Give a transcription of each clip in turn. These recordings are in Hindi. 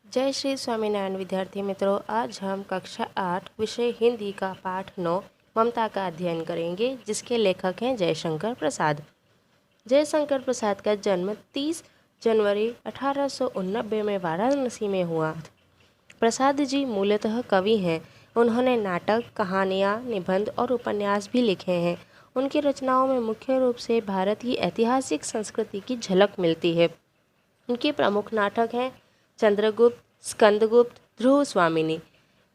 जय श्री स्वामीनारायण विद्यार्थी मित्रों, आज हम कक्षा 8 विषय हिंदी का पाठ 9 ममता का अध्ययन करेंगे, जिसके लेखक हैं जयशंकर प्रसाद। जयशंकर प्रसाद का जन्म 30 जनवरी 1889 में वाराणसी में हुआ। प्रसाद जी मूलतः कवि हैं। उन्होंने नाटक, कहानियाँ, निबंध और उपन्यास भी लिखे हैं। उनकी रचनाओं में मुख्य रूप से भारत की ऐतिहासिक संस्कृति की झलक मिलती है। उनके प्रमुख नाटक हैं चंद्रगुप्त, स्कंदगुप्त, ध्रुव स्वामिनी।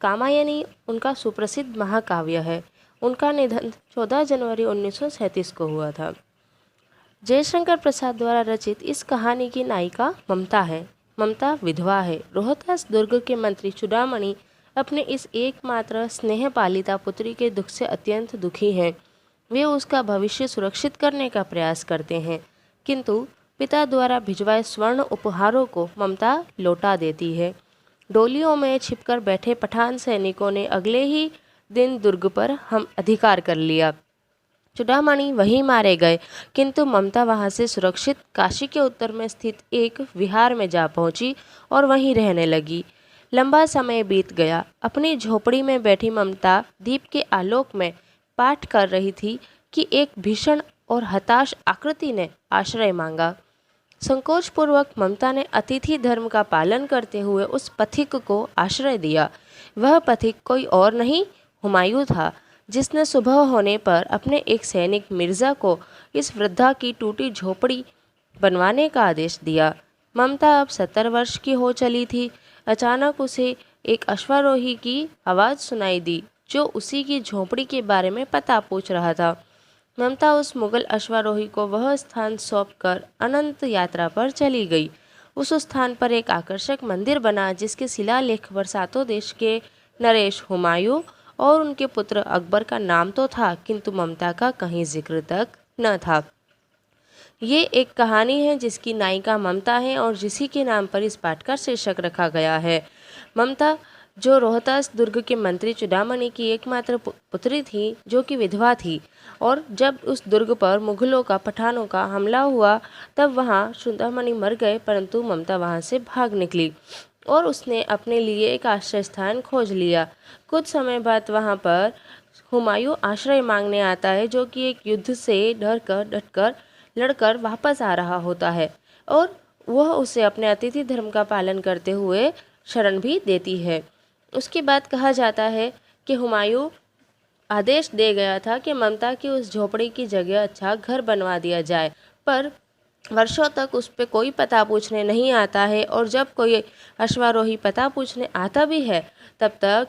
कामायनी उनका सुप्रसिद्ध महाकाव्य है। उनका निधन 14 जनवरी 1937 को हुआ था। जयशंकर प्रसाद द्वारा रचित इस कहानी की नायिका ममता है। ममता विधवा है। रोहतास दुर्ग के मंत्री चूड़ामणि अपने इस एकमात्र स्नेह पालिता पुत्री के दुख से अत्यंत दुखी हैं। वे उसका भविष्य सुरक्षित करने का प्रयास करते हैं, किंतु पिता द्वारा भिजवाए स्वर्ण उपहारों को ममता लौटा देती है। डोलियों में छिपकर बैठे पठान सैनिकों ने अगले ही दिन दुर्ग पर हम अधिकार कर लिया। चूड़ामणि वहीं मारे गए, किंतु ममता वहां से सुरक्षित काशी के उत्तर में स्थित एक विहार में जा पहुंची और वहीं रहने लगी। लंबा समय बीत गया। अपनी झोपड़ी में बैठी ममता दीप के आलोक में पाठ कर रही थी कि एक भीषण और हताश आकृति ने आश्रय मांगा। संकोचपूर्वक ममता ने अतिथि धर्म का पालन करते हुए उस पथिक को आश्रय दिया। वह पथिक कोई और नहीं, हुमायूं था, जिसने सुबह होने पर अपने एक सैनिक मिर्ज़ा को इस वृद्धा की टूटी झोपड़ी बनवाने का आदेश दिया। ममता अब 70 वर्ष की हो चली थी। अचानक उसे एक अश्वारोही की आवाज़ सुनाई दी, जो उसी की झोपड़ी के बारे में पता पूछ रहा था। ममता उस मुगल अश्वारोही को वह स्थान सौंपकर अनंत यात्रा पर चली गई। उस स्थान पर एक आकर्षक मंदिर बना, जिसके शिलालेख पर सातों देश के नरेश, हुमायूं और उनके पुत्र अकबर का नाम तो था, किंतु ममता का कहीं जिक्र तक न था। ये एक कहानी है जिसकी नायिका ममता है और जिसी के नाम पर इस पाठ का शीर्षक रखा गया है। ममता, जो रोहतास दुर्ग के मंत्री चूड़ामणि की एकमात्र पुत्री थी, जो कि विधवा थी, और जब उस दुर्ग पर मुगलों का, पठानों का हमला हुआ, तब वहाँ चूड़ामणि मर गए, परंतु ममता वहाँ से भाग निकली और उसने अपने लिए एक आश्रय स्थान खोज लिया। कुछ समय बाद वहाँ पर हुमायूं आश्रय मांगने आता है, जो कि एक युद्ध से डटकर लड़कर वापस आ रहा होता है, और वह उसे अपने अतिथि धर्म का पालन करते हुए शरण भी देती है। उसके बाद कहा जाता है कि हुमायूं आदेश दे गया था कि ममता की उस झोपड़ी की जगह अच्छा घर बनवा दिया जाए, पर वर्षों तक उस पर कोई पता पूछने नहीं आता है, और जब कोई अश्वारोही पता पूछने आता भी है, तब तक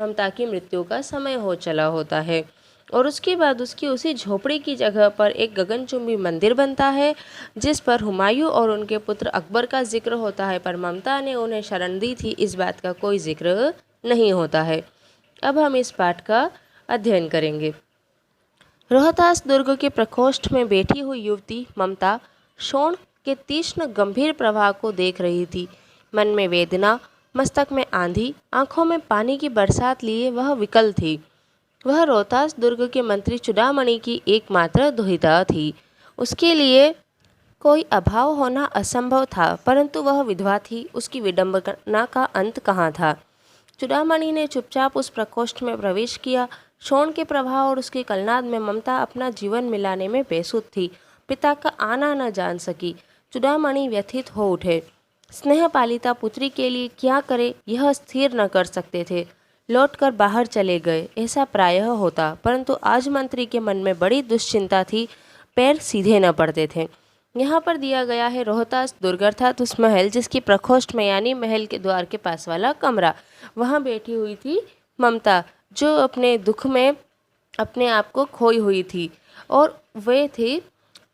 ममता की मृत्यु का समय हो चला होता है। और उसके बाद उसकी उसी झोपड़ी की जगह पर एक गगनचुंबी मंदिर बनता है, जिस पर हुमायूं और उनके पुत्र अकबर का जिक्र होता है, पर ममता ने उन्हें शरण दी थी, इस बात का कोई जिक्र नहीं होता है। अब हम इस पाठ का अध्ययन करेंगे। रोहतास दुर्ग के प्रकोष्ठ में बैठी हुई युवती ममता शोण के तीक्ष्ण गंभीर प्रवाह को देख रही थी। मन में वेदना, मस्तक में आंधी, आंखों में पानी की बरसात लिए वह विकल थी। वह रोहतास दुर्ग के मंत्री चूड़ामणि की एकमात्र दुहिता थी। उसके लिए कोई अभाव होना असंभव था, परंतु वह विधवा थी। उसकी विडंबना का अंत कहाँ था। चूड़ामणि ने चुपचाप उस प्रकोष्ठ में प्रवेश किया। शोण के प्रभाव और उसके कलनाद में ममता अपना जीवन मिलाने में बेसुध थी। पिता का आना न जान सकी। चूड़ामणि व्यथित हो उठे। स्नेह पालिता पुत्री के लिए क्या करे, यह स्थिर न कर सकते थे। लौटकर बाहर चले गए, ऐसा प्रायः होता, परंतु आज मंत्री के मन में बड़ी दुश्चिंता थी। पैर सीधे न पड़ते थे। यहाँ पर दिया गया है रोहतास दुर्ग अर्थात उस महल, जिसकी प्रकोष्ठ में यानी महल के द्वार के पास वाला कमरा, वहाँ बैठी हुई थी ममता, जो अपने दुख में अपने आप को खोई हुई थी, और वे थी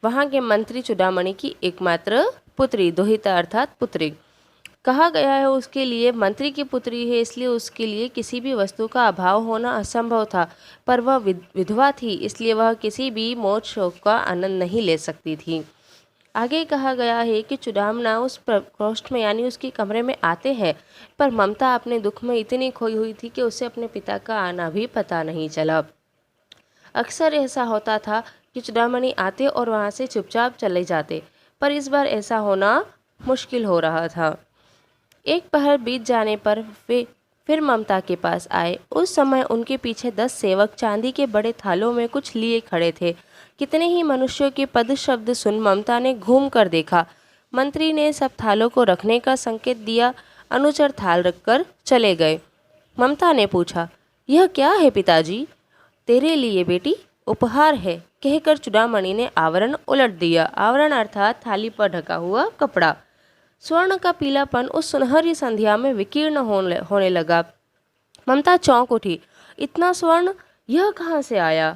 वहाँ के मंत्री चूड़ामणि की एकमात्र पुत्री, दुहिता अर्थात पुत्री। कहा गया है उसके लिए मंत्री की पुत्री है, इसलिए उसके लिए किसी भी वस्तु का अभाव होना असंभव था, पर वह विधवा थी, इसलिए वह किसी भी मौज शौक का आनंद नहीं ले सकती थी। आगे कहा गया है कि चूड़ामणा उस प्रकोष्ठ में यानी उसके कमरे में आते हैं, पर ममता अपने दुख में इतनी खोई हुई थी कि उसे अपने पिता का आना भी पता नहीं चला। अक्सर ऐसा होता था कि चूड़ामणि आते और वहाँ से चुपचाप चले जाते, पर इस बार ऐसा होना मुश्किल हो रहा था। एक पहर बीत जाने पर वे फिर ममता के पास आए। उस समय उनके पीछे 10 सेवक चांदी के बड़े थालों में कुछ लिए खड़े थे। कितने ही मनुष्यों के पद शब्द सुन ममता ने घूम कर देखा। मंत्री ने सब थालों को रखने का संकेत दिया। अनुचर थाल रखकर चले गए। ममता ने पूछा, यह क्या है पिताजी? तेरे लिए बेटी, उपहार है, कहकर चूड़ामणि ने आवरण उलट दिया। आवरण अर्थात थाली पर ढका हुआ कपड़ा। स्वर्ण का पीलापन उस सुनहरी संध्या में विकीर्ण होने लगा। ममता चौंक उठी। इतना स्वर्ण, यह कहाँ से आया?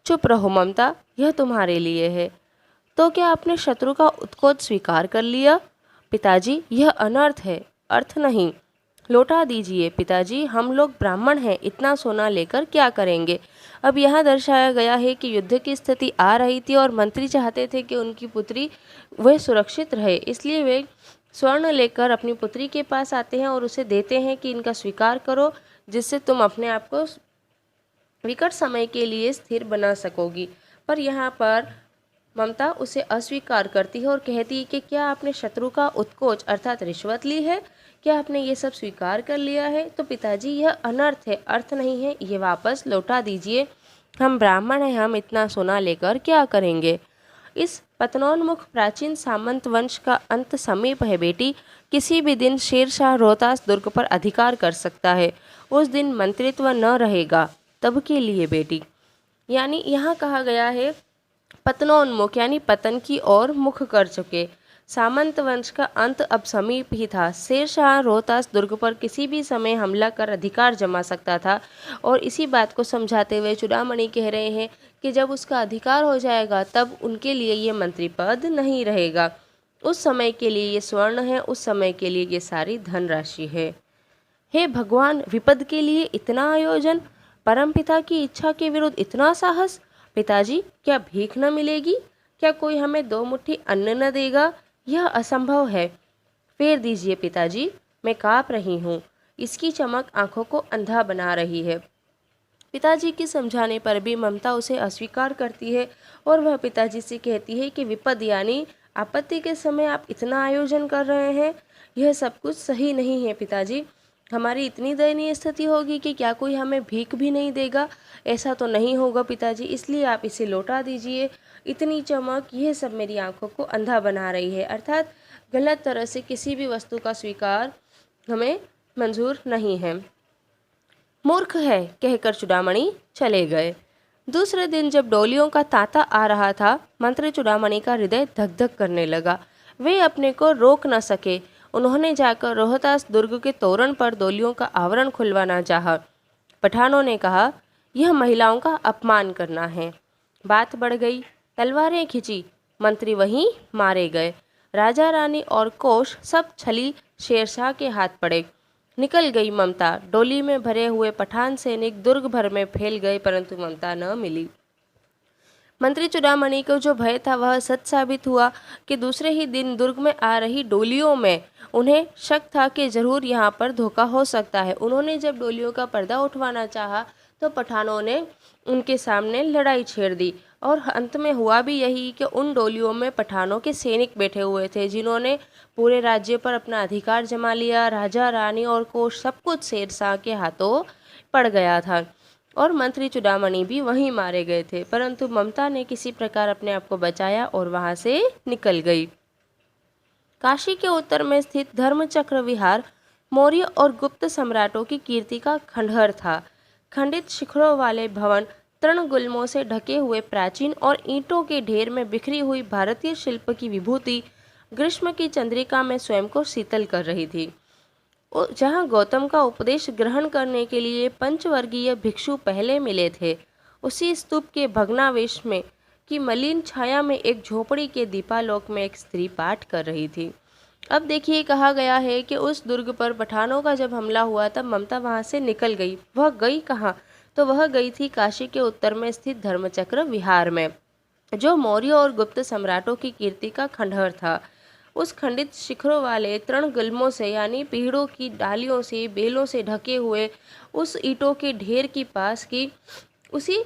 चुप रहो ममता, यह तुम्हारे लिए है। तो क्या आपने शत्रु का उत्कोच स्वीकार कर लिया? पिताजी, यह अनर्थ है, अर्थ नहीं। लौटा दीजिए पिताजी, हम लोग ब्राह्मण हैं, इतना सोना लेकर क्या करेंगे? अब यहाँ दर्शाया गया है कि युद्ध की स्थिति आ रही थी और मंत्री चाहते थे कि उनकी पुत्री वह सुरक्षित रहे, इसलिए वे स्वर्ण लेकर अपनी पुत्री के पास आते हैं और उसे देते हैं कि इनका स्वीकार करो, जिससे तुम अपने आप को विकट समय के लिए स्थिर बना सकोगी। पर यहाँ पर ममता उसे अस्वीकार करती है और कहती है कि क्या आपने शत्रु का उत्कोच अर्थात रिश्वत ली है? क्या आपने ये सब स्वीकार कर लिया है? तो पिताजी, यह अनर्थ है, अर्थ नहीं है, ये वापस लौटा दीजिए। हम ब्राह्मण हैं, हम इतना सोना लेकर क्या करेंगे? इस पतनोन्मुख प्राचीन सामंत वंश का अंत समीप है बेटी। किसी भी दिन शेरशाह रोहतास दुर्ग पर अधिकार कर सकता है। उस दिन मंत्रित्व न रहेगा, तब के लिए बेटी। यानी यहाँ कहा गया है पतनोन्मुख यानी पतन की ओर मुख कर चुके। सामंत वंश का अंत अब समीप ही था। शेरशाह रोहतास दुर्ग पर किसी भी समय हमला कर अधिकार जमा सकता था और इसी बात को समझाते हुए चूड़ामणि कह रहे हैं कि जब उसका अधिकार हो जाएगा तब उनके लिए ये मंत्री पद नहीं रहेगा। उस समय के लिए ये स्वर्ण है, उस समय के लिए ये सारी धनराशि है। हे भगवान, विपद के लिए इतना आयोजन, परमपिता की इच्छा के विरुद्ध इतना साहस। पिताजी, क्या भीख न मिलेगी? क्या कोई हमें 2 मुट्ठी अन्न न देगा? यह असंभव है। फेर दीजिए पिताजी, मैं काँप रही हूँ। इसकी चमक आंखों को अंधा बना रही है। पिताजी के समझाने पर भी ममता उसे अस्वीकार करती है और वह पिताजी से कहती है कि विपद यानी आपत्ति के समय आप इतना आयोजन कर रहे हैं, यह सब कुछ सही नहीं है पिताजी। हमारी इतनी दयनीय स्थिति होगी कि क्या कोई हमें भीख भी नहीं देगा? ऐसा तो नहीं होगा पिताजी, इसलिए आप इसे लौटा दीजिए। इतनी चमक, यह सब मेरी आंखों को अंधा बना रही है। अर्थात गलत तरह से किसी भी वस्तु का स्वीकार हमें मंजूर नहीं है। मूर्ख है, कहकर चूड़ामणि चले गए। दूसरे दिन जब डोलियों का तांता आ रहा था, मंत्री चूड़ामणि का हृदय धक धक करने लगा। वे अपने को रोक न सके। उन्होंने जाकर रोहतास दुर्ग के तोरण पर डोलियों का आवरण खुलवाना चाहा। पठानों ने कहा, यह महिलाओं का अपमान करना है। बात बढ़ गई, तलवारें खिंची, मंत्री वहीं मारे गए। राजा रानी और कोष सब छली शेरशाह के हाथ पड़े। निकल गई ममता। डोली में भरे हुए पठान सैनिक दुर्ग भर में फैल गए, परंतु ममता न मिली। मंत्री चूड़ामणि को जो भय था वह सच साबित हुआ कि दूसरे ही दिन दुर्ग में आ रही डोलियों में उन्हें शक था कि जरूर यहाँ पर धोखा हो सकता है। उन्होंने जब डोलियों का पर्दा उठवाना चाहा तो पठानों ने उनके सामने लड़ाई छेड़ दी और अंत में हुआ भी यही कि उन डोलियों में पठानों के सैनिक बैठे हुए थे, जिन्होंने पूरे राज्य पर अपना अधिकार जमा लिया। राजा रानी और कोष सब कुछ शेरशाह के हाथों पड़ गया था और मंत्री चूड़ामणि भी वहीं मारे गए थे, परंतु ममता ने किसी प्रकार अपने आप को बचाया और वहां से निकल गई। काशी के उत्तर में स्थित धर्मचक्र विहार मौर्य और गुप्त सम्राटों की कीर्ति का खंडहर था। खंडित शिखरों वाले भवन, तृणगुल्मों से ढके हुए प्राचीन और ईंटों के ढेर में बिखरी हुई भारतीय शिल्प की विभूति ग्रीष्म की चंद्रिका में स्वयं को शीतल कर रही थी। जहाँ गौतम का उपदेश ग्रहण करने के लिए पंचवर्गीय भिक्षु पहले मिले थे, उसी स्तूप के भग्नावशेष में की मलिन छाया में एक झोपड़ी के दीपालोक में एक स्त्री पाठ कर रही थी। अब देखिए, कहा गया है कि उस दुर्ग पर पठानों का जब हमला हुआ तब ममता वहां से निकल गई। वह गई कहाँ? तो वह गई थी काशी के उत्तर में स्थित धर्मचक्र विहार में, जो मौर्य और गुप्त सम्राटों की कीर्ति का खंडहर था। उस खंडित शिखरों वाले तृणगुल्मों से यानी पेड़ों की डालियों से, बेलों से ढके हुए उस ईंटों के ढेर की पास की उसी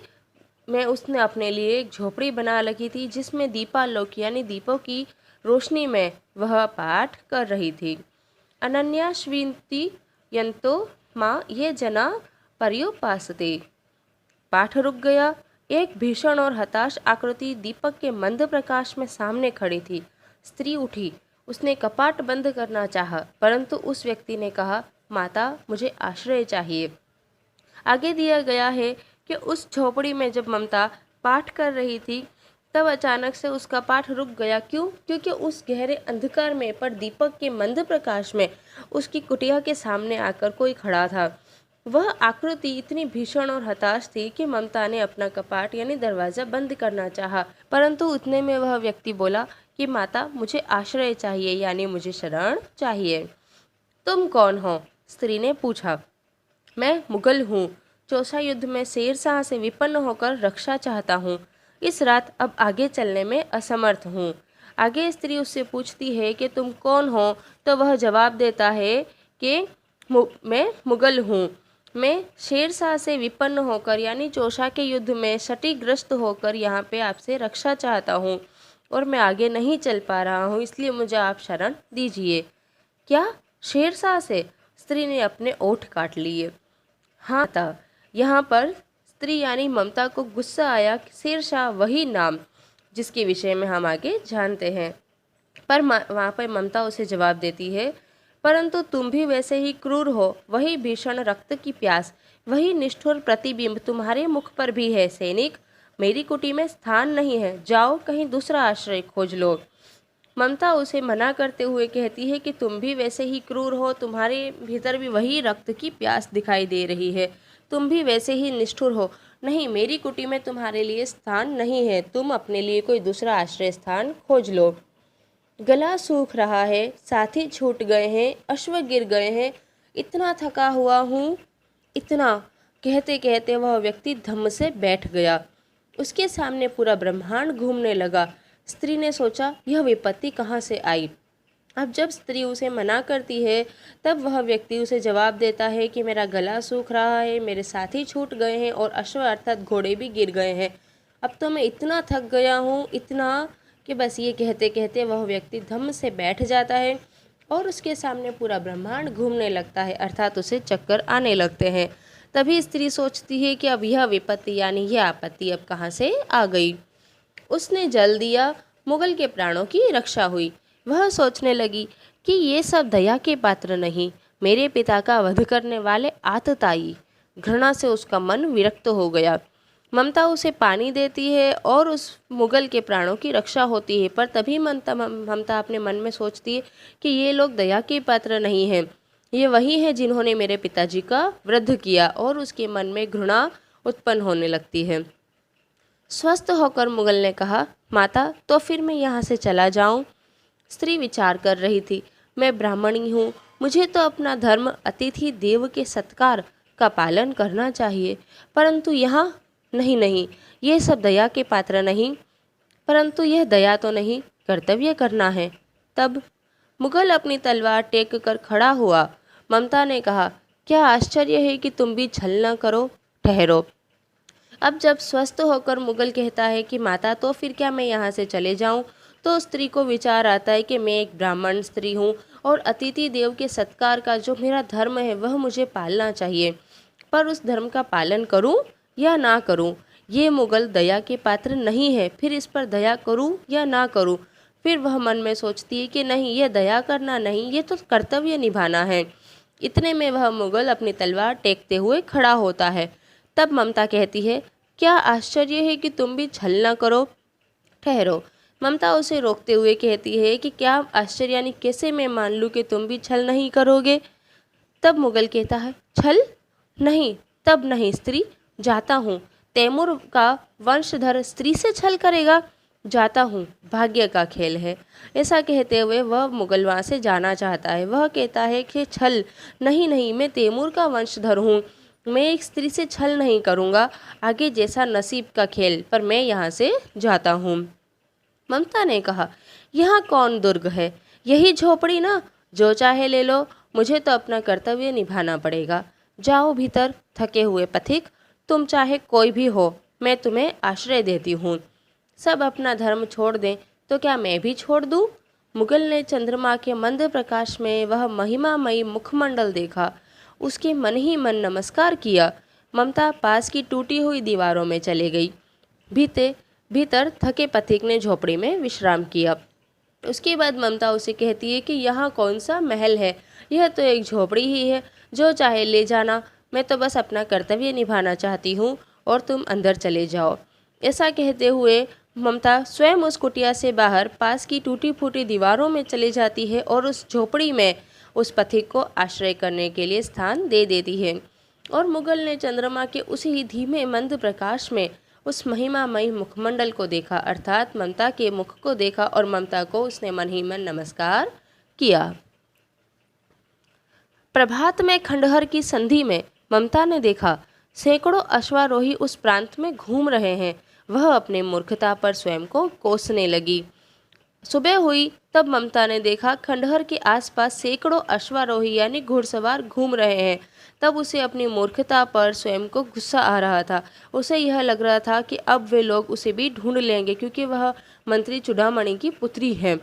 में उसने अपने लिए एक झोपड़ी बना रखी थी, जिसमें दीपालोक यानी दीपों की रोशनी में वह पाठ कर रही थी। अनन्याश्विन्ति यंतो माँ ये जना पर्युपासते। पाठ रुक गया। एक भीषण और हताश आकृति दीपक के मंद प्रकाश में सामने खड़ी थी। स्त्री उठी। उसने कपाट बंद करना चाहा, परंतु उस व्यक्ति ने कहा, माता, मुझे आश्रय चाहिए। आगे दिया गया है कि उस झोपड़ी में जब ममता पाठ कर रही थी, तब अचानक से उसका पाठ रुक गया। क्यों? क्योंकि उस गहरे अंधकार में पर दीपक के मंद प्रकाश में उसकी कुटिया के सामने आकर कोई खड़ा था। वह आकृति इतनी भीषण और हताश थी कि ममता ने अपना कपाट यानी दरवाजा बंद करना चाहा, परंतु उतने में वह व्यक्ति बोला कि माता, मुझे आश्रय चाहिए यानी मुझे शरण चाहिए। तुम कौन हो? स्त्री ने पूछा। मैं मुगल हूँ। चौसा युद्ध में शेरशाह से विपन्न होकर रक्षा चाहता हूँ। इस रात अब आगे चलने में असमर्थ हूँ। आगे स्त्री उससे पूछती है कि तुम कौन हो, तो वह जवाब देता है कि मैं मुगल हूँ। मैं शेरशाह से विपन्न होकर यानी चौसा के युद्ध में क्षतिग्रस्त होकर यहाँ पे आपसे रक्षा चाहता हूँ और मैं आगे नहीं चल पा रहा हूँ, इसलिए मुझे आप शरण दीजिए। क्या? शेरशाह से? स्त्री ने अपने ओठ काट लिए। हाँ था। यहाँ पर स्त्री यानी ममता को गुस्सा आया कि शेरशाह वही नाम जिसके विषय में हम आगे जानते हैं। पर वहाँ पर ममता उसे जवाब देती है, परंतु तुम भी वैसे ही क्रूर हो। वही भीषण रक्त की प्यास, वही निष्ठुर प्रतिबिंब तुम्हारे मुख पर भी है। सैनिक, मेरी कुटी में स्थान नहीं है, जाओ कहीं दूसरा आश्रय खोज लो। ममता उसे मना करते हुए कहती है कि तुम भी वैसे ही क्रूर हो, तुम्हारे भीतर भी वही रक्त की प्यास दिखाई दे रही है, तुम भी वैसे ही निष्ठुर हो। नहीं, मेरी कुटी में तुम्हारे लिए स्थान नहीं है, तुम अपने लिए कोई दूसरा आश्रय स्थान खोज लो। गला सूख रहा है, साथी छूट गए हैं, अश्व गिर गए हैं, इतना थका हुआ हूँ, इतना। कहते कहते वह व्यक्ति धम्म से बैठ गया। उसके सामने पूरा ब्रह्मांड घूमने लगा। स्त्री ने सोचा, यह विपत्ति कहाँ से आई? अब जब स्त्री उसे मना करती है, तब वह व्यक्ति उसे जवाब देता है कि मेरा गला सूख रहा है, मेरे साथी छूट गए हैं और अश्व अर्थात घोड़े भी गिर गए हैं। अब तो मैं इतना थक गया हूँ, इतना कि बस। ये कहते कहते वह व्यक्ति धम्म से बैठ जाता है और उसके सामने पूरा ब्रह्मांड घूमने लगता है, अर्थात उसे चक्कर आने लगते हैं। तभी स्त्री सोचती है कि अब यह विपत्ति यानी यह आपत्ति अब कहाँ से आ गई। उसने जल दिया, मुगल के प्राणों की रक्षा हुई। वह सोचने लगी कि ये सब दया के पात्र नहीं, मेरे पिता का वध करने वाले आतताई। घृणा से उसका मन विरक्त हो गया। ममता उसे पानी देती है और उस मुगल के प्राणों की रक्षा होती है, पर तभी ममता अपने मन में सोचती है कि ये लोग दया के पात्र नहीं हैं, ये वही हैं जिन्होंने मेरे पिताजी का वध किया, और उसके मन में घृणा उत्पन्न होने लगती है। स्वस्थ होकर मुगल ने कहा, माता, तो फिर मैं यहाँ से चला जाऊँ? स्त्री विचार कर रही थी। मैं ब्राह्मणी हूँ, मुझे तो अपना धर्म अतिथि देव के सत्कार का पालन करना चाहिए, परंतु यहाँ नहीं नहीं, ये सब दया के पात्र नहीं। परंतु यह दया तो नहीं, कर्तव्य करना है। तब मुगल अपनी तलवार टेक कर खड़ा हुआ। ममता ने कहा, क्या आश्चर्य है कि तुम भी छल न करो, ठहरो। अब जब स्वस्थ होकर मुगल कहता है कि माता, तो फिर क्या मैं यहाँ से चले जाऊँ? तो स्त्री को विचार आता है कि मैं एक ब्राह्मण स्त्री हूँ और अतिथि देव के सत्कार का जो मेरा धर्म है वह मुझे पालना चाहिए, पर उस धर्म का पालन करूँ या ना करूँ? ये मुगल दया के पात्र नहीं है, फिर इस पर दया करूँ या ना करूँ? फिर वह मन में सोचती है कि नहीं, यह दया करना नहीं, ये तो कर्तव्य निभाना है। इतने में वह मुगल अपनी तलवार टेकते हुए खड़ा होता है। तब ममता कहती है, क्या आश्चर्य है कि तुम भी छल न करो, ठहरो। ममता उसे रोकते हुए कहती है कि क्या आश्चर्य यानी कैसे मैं मान लूँ कि तुम भी छल नहीं करोगे? तब मुगल कहता है, छल नहीं, तब नहीं स्त्री, जाता हूँ। तैमूर का वंशधर स्त्री से छल करेगा? जाता हूँ, भाग्य का खेल है। ऐसा कहते हुए वह मुगल वहाँ से जाना चाहता है। वह कहता है कि छल नहीं नहीं, मैं तैमूर का वंशधर हूँ, मैं एक स्त्री से छल नहीं करूँगा, आगे जैसा नसीब का खेल, पर मैं यहाँ से जाता हूँ। ममता ने कहा, यहाँ कौन दुर्ग है? यही झोपड़ी ना, जो चाहे ले लो, मुझे तो अपना कर्तव्य निभाना पड़ेगा। जाओ भीतर, थके हुए पथिक, तुम चाहे कोई भी हो, मैं तुम्हें आश्रय देती हूँ। सब अपना धर्म छोड़ दें तो क्या मैं भी छोड़ दूँ? मुगल ने चंद्रमा के मंद प्रकाश में वह महिमामयी मुखमंडल देखा। उसके मन ही मन नमस्कार किया। ममता पास की टूटी हुई दीवारों में चले गई। भीतर थके पथिक ने झोपड़ी में विश्राम किया। उसके बाद ममता उसे कहती है कि यहाँ कौन सा महल है, यह तो एक झोपड़ी ही है, जो चाहे ले जाना, मैं तो बस अपना कर्तव्य निभाना चाहती हूँ और तुम अंदर चले जाओ। ऐसा कहते हुए ममता स्वयं उस कुटिया से बाहर पास की टूटी फूटी दीवारों में चली जाती है और उस झोपड़ी में उस पथिक को आश्रय करने के लिए स्थान दे देती है। और मुगल ने चंद्रमा के उसी धीमे मंद प्रकाश में उस महिमामयी मुखमंडल को देखा, अर्थात ममता के मुख को देखा, और ममता को उसने मन ही मन नमस्कार किया। प्रभात में खंडहर की संधि में ममता ने देखा सैकड़ों अश्वारोही उस प्रांत में घूम रहे हैं। वह अपने मूर्खता पर स्वयं को कोसने लगी। सुबह हुई तब ममता ने देखा खंडहर के आसपास सैकड़ों अश्वारोही यानी घुड़सवार घूम रहे हैं। तब उसे अपनी मूर्खता पर स्वयं को गुस्सा आ रहा था। उसे यह लग रहा था कि अब वे लोग उसे भी ढूंढ लेंगे, क्योंकि वह मंत्री चूड़ामणि की पुत्री है।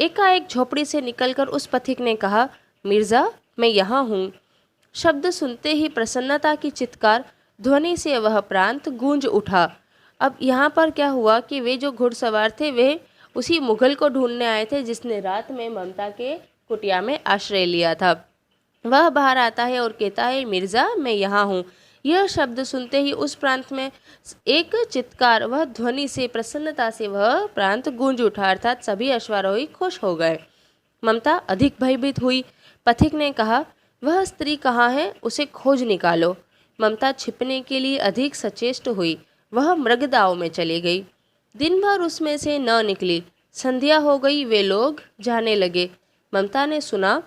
एकाएक झोपड़ी से निकलकर उस पथिक ने कहा, मिर्जा, मैं यहाँ हूँ। शब्द सुनते ही प्रसन्नता की चित्कार ध्वनि से वह प्रांत गूंज उठा। अब यहाँ पर क्या हुआ कि वे जो घुड़सवार थे वे उसी मुगल को ढूंढने आए थे जिसने रात में ममता के कुटिया में आश्रय लिया था। वह बाहर आता है और कहता है, मिर्जा, मैं यहाँ हूँ। यह शब्द सुनते ही उस प्रांत में एक चित्कार, वह ध्वनि से, प्रसन्नता से वह प्रांत गूंज उठा, अर्थात सभी अश्वारोही खुश हो गए। ममता अधिक भयभीत हुई। पथिक ने कहा, वह स्त्री कहाँ है, उसे खोज निकालो। ममता छिपने के लिए अधिक सचेष्ट हुई। वह मृगदाव में चली गई। दिन भर उसमें से न निकली। संध्या हो गई, वे लोग जाने लगे। ममता ने सुना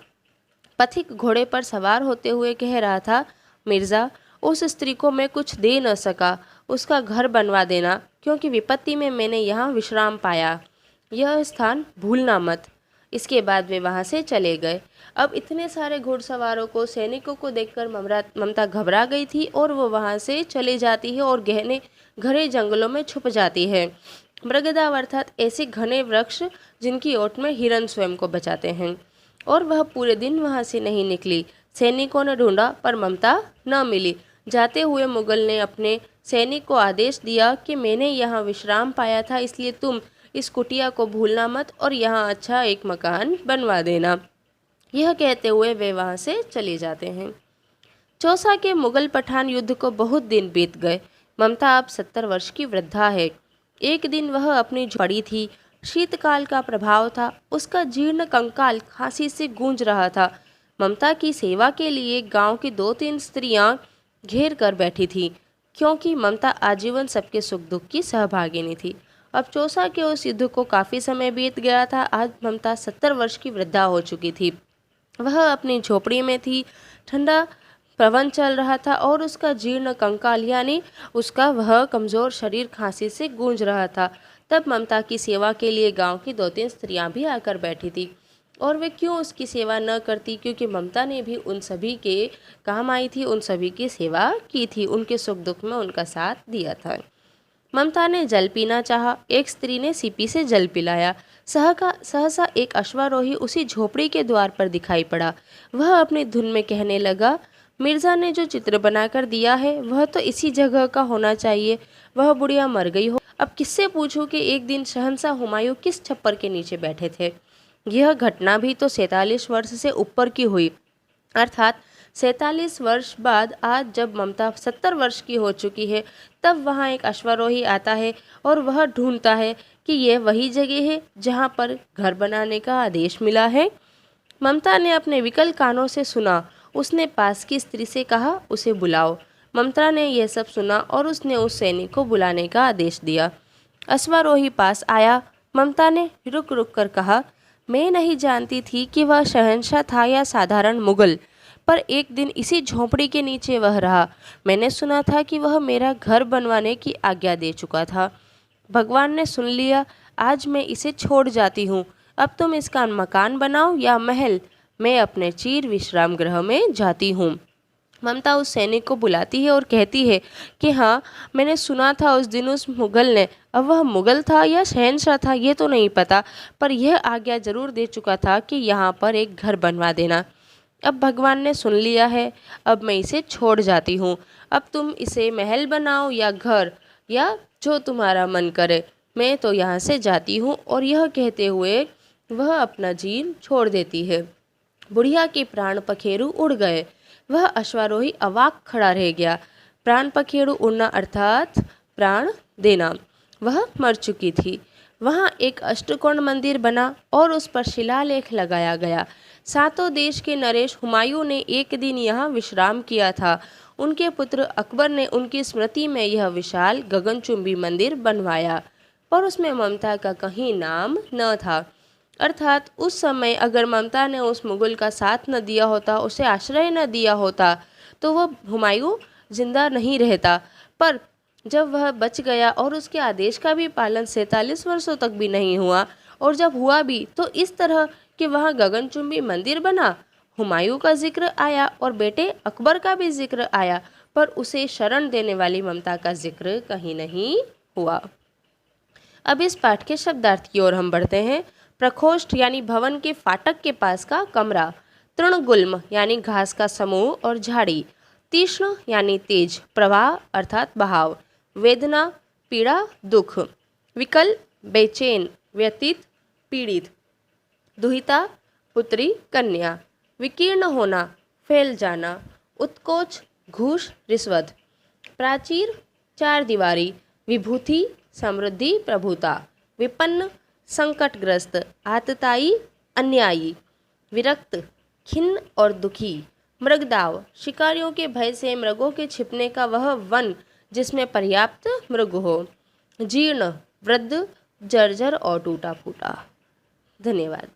पथिक घोड़े पर सवार होते हुए कह रहा था, मिर्जा, उस स्त्री को मैं कुछ दे न सका, उसका घर बनवा देना, क्योंकि विपत्ति में मैंने यहाँ विश्राम पाया। यह स्थान भूलना मत। इसके बाद वे वहाँ से चले गए। अब इतने सारे घुड़सवारों को, सैनिकों को देखकर ममता घबरा गई थी और वो वहाँ से चले जाती है और गहने घने जंगलों में छुप जाती है। मृगदाव अर्थात ऐसे घने वृक्ष जिनकी ओट में हिरण स्वयं को बचाते हैं। और वह पूरे दिन वहाँ से नहीं निकली। सैनिकों ने ढूंढा पर ममता न मिली। जाते हुए मुगल ने अपने सैनिक को आदेश दिया कि मैंने यहाँ विश्राम पाया था, इसलिए तुम इस कुटिया को भूलना मत और यहाँ अच्छा एक मकान बनवा देना। यह कहते हुए वे वहाँ से चले जाते हैं। चौसा के मुगल पठान युद्ध को बहुत दिन बीत गए। ममता अब 70 वर्ष की वृद्धा है। एक दिन वह अपनी पड़ी थी। शीतकाल का प्रभाव था। उसका जीर्ण कंकाल खांसी से गूंज रहा था। ममता की सेवा के लिए गांव की 2-3 स्त्रियां घेर कर बैठी थीं, क्योंकि ममता आजीवन सबके सुख दुख की सहभागिनी थी। अब चौसा के उस युद्ध को काफ़ी समय बीत गया था। आज ममता 70 वर्ष की वृद्धा हो चुकी थी। वह अपनी झोपड़ी में थी। ठंडा पवन चल रहा था और उसका जीर्ण कंकाल यानी उसका वह कमज़ोर शरीर खांसी से गूंज रहा था। तब ममता की सेवा के लिए गांव की 2-3 स्त्रियां भी आकर बैठी थी। और वे क्यों उसकी सेवा न करती, क्योंकि ममता ने भी उन सभी के काम आई थी, उन सभी की सेवा की थी, उनके सुख दुख में उनका साथ दिया था। ममता ने जल पीना चाहा। एक स्त्री ने सीपी से जल पिलाया। सहसा एक अश्वारोही उसी झोपड़ी के द्वार पर दिखाई पड़ा। वह अपनी धुन में कहने लगा, मिर्जा ने जो चित्र बनाकर दिया है वह तो इसी जगह का होना चाहिए। वह बुढ़िया मर गई हो। अब किससे पूछूं कि एक दिन शहंशाह हुमायूं किस छप्पर के नीचे बैठे थे। यह घटना भी तो 47 वर्ष से ऊपर की हुई, अर्थात 47 वर्ष बाद आज जब ममता 70 वर्ष की हो चुकी है, तब वहाँ एक अश्वारोही आता है और वह ढूंढता है कि यह वही जगह है जहाँ पर घर बनाने का आदेश मिला है। ममता ने अपने विकल कानों से सुना। उसने पास की स्त्री से कहा, उसे बुलाओ। ममता ने यह सब सुना और उसने उस सैनिक को बुलाने का आदेश दिया। अश्वारोही पास आया। ममता ने रुक रुक कर कहा, मैं नहीं जानती थी कि वह शहंशाह था या साधारण मुगल, पर एक दिन इसी झोंपड़ी के नीचे वह रहा। मैंने सुना था कि वह मेरा घर बनवाने की आज्ञा दे चुका था। भगवान ने सुन लिया। आज मैं इसे छोड़ जाती हूँ। अब तुम इसका मकान बनाओ या महल, मैं अपने चीर विश्राम गृह में जाती हूँ। ममता उस सैनिक को बुलाती है और कहती है कि हाँ, मैंने सुना था उस दिन उस मुगल ने, अब वह मुगल था या शहंशाह था ये तो नहीं पता, पर यह आज्ञा जरूर दे चुका था कि यहाँ पर एक घर बनवा देना। अब भगवान ने सुन लिया है, अब मैं इसे छोड़ जाती हूँ। अब तुम इसे महल बनाओ या घर, या जो तुम्हारा मन करे, मैं तो यहाँ से जाती हूँ। और यह कहते हुए वह अपना जीव छोड़ देती है। बुढ़िया के प्राण पखेरु उड़ गए। वह अश्वारोही अवाक खड़ा रह गया। प्राण पखेरु उड़ना अर्थात प्राण देना। वह मर चुकी थी। वहाँ एक अष्टकोण मंदिर बना और उस पर शिलालेख लगाया गया। सातों देश के नरेश हुमायूं ने एक दिन यहाँ विश्राम किया था। उनके पुत्र अकबर ने उनकी स्मृति में यह विशाल गगनचुंबी मंदिर बनवाया, पर उसमें ममता का कहीं नाम न था। अर्थात उस समय अगर ममता ने उस मुगल का साथ न दिया होता, उसे आश्रय न दिया होता, तो वह हुमायूं जिंदा नहीं रहता। पर जब वह बच गया और उसके आदेश का भी पालन 47 वर्षों तक भी नहीं हुआ, और जब हुआ भी तो इस तरह कि वहाँ गगनचुंबी मंदिर बना, हुमायूं का जिक्र आया और बेटे अकबर का भी जिक्र आया, पर उसे शरण देने वाली ममता का जिक्र कहीं नहीं हुआ। अब इस पाठ के शब्दार्थ की ओर हम बढ़ते हैं। प्रकोष्ठ यानी भवन के फाटक के पास का कमरा। तृणगुल्म यानी घास का समूह और झाड़ी। तीक्ष्ण यानी तेज, प्रवाह अर्थात बहाव। वेदना पीड़ा दुख। विकल बेचैन, व्यतीत पीड़ित। दुहिता पुत्री कन्या। विकीर्ण होना, फैल जाना। उत्कोच घूस रिश्वत। प्राचीर चार दीवारी। विभूति समृद्धि प्रभुता। विपन्न संकटग्रस्त, आतताई अन्यायी। विरक्त खिन्न और दुखी। मृगदाव शिकारियों के भय से मृगों के छिपने का वह वन जिसमें पर्याप्त मृग हो। जीर्ण वृद्ध, जर्जर और टूटा फूटा। धन्यवाद।